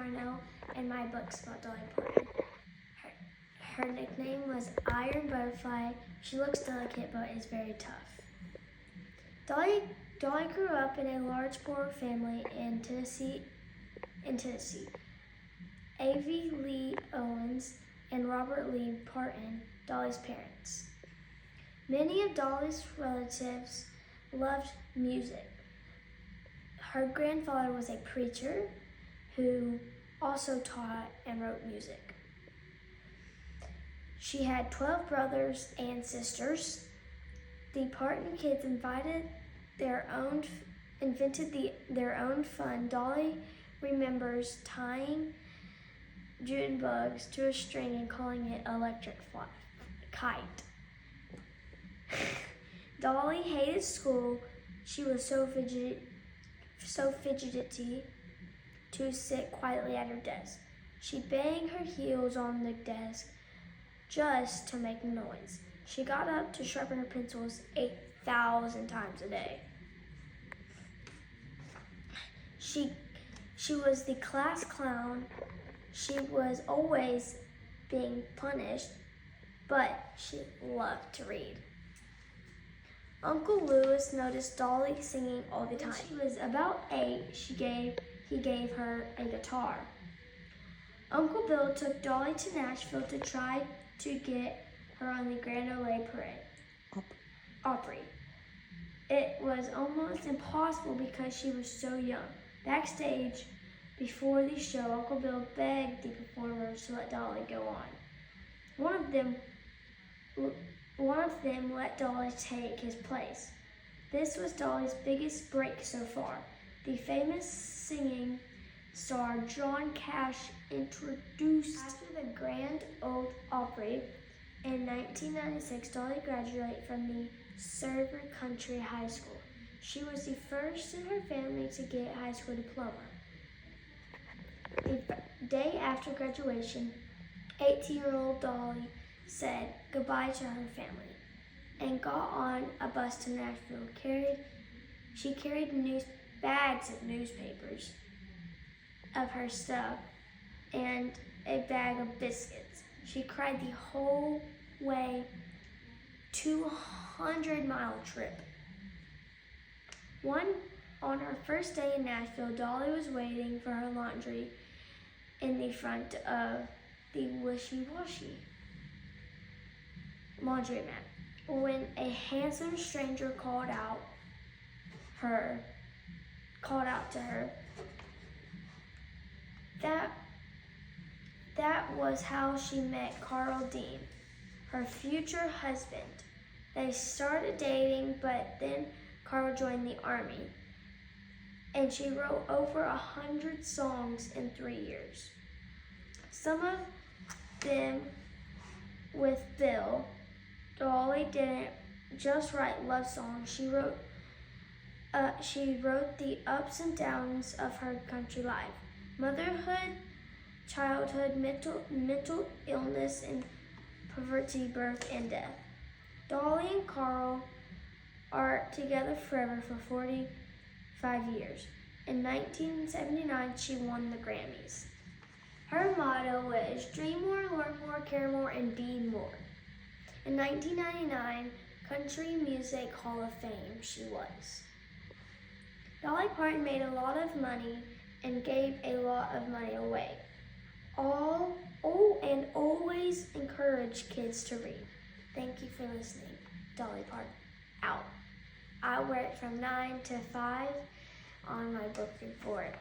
Parnell and my books about Dolly Parton. Her nickname was Iron Butterfly. She looks delicate but is very tough. Dolly grew up in a large poor family in Tennessee. A.V. Lee Owens and Robert Lee Parton, Dolly's parents. Many of Dolly's relatives loved music. Her grandfather was a preacher who also taught and wrote music. She had 12 brothers and sisters. The Parton kids invented their own fun. Dolly remembers tying June bugs to a string and calling it electric kite. Dolly hated school. She was so fidgety to sit quietly at her desk. She'd bang her heels on the desk just to make noise. She got up to sharpen her pencils 8,000 times a day. She was the class clown. She was always being punished, but she loved to read. Uncle Lewis noticed Dolly singing all the time. When she was about 8, he gave her a guitar. Uncle Bill took Dolly to Nashville to try to get her on the Grand Ole Opry. It was almost impossible because she was so young. Backstage, before the show, Uncle Bill begged the performers to let Dolly go on. One of them let Dolly take his place. This was Dolly's biggest break so far. The famous singing star John Cash introduced after the Grand Ole Opry. In 1996, Dolly graduated from the Sevier Country High School. She was the first in her family to get a high school diploma. The day after graduation, 18-year-old Dolly said goodbye to her family and got on a bus to Nashville. She carried bags of newspapers of her stuff and a bag of biscuits. She cried the whole way 200-mile trip. On her first day in Nashville, Dolly was waiting for her laundry in the front of the wishy-washy laundromat when a handsome stranger called out to her. That was how she met Carl Dean, her future husband. They started dating, but then Carl joined the army, and she wrote over 100 songs in 3 years. Some of them with Bill. Dolly didn't just write love songs. She wrote the ups and downs of her country life: motherhood, childhood, mental illness, and poverty, birth, and death. Dolly and Carl are together forever for 45 years. In 1979, she won the Grammys. Her motto is dream more, learn more, care more, and be more. In 1999, Country Music Hall of Fame she was. Dolly Parton made a lot of money and gave a lot of money away. And always encourage kids to read. Thank you for listening. Dolly Parton, out. I work from 9 to 5 on my book report.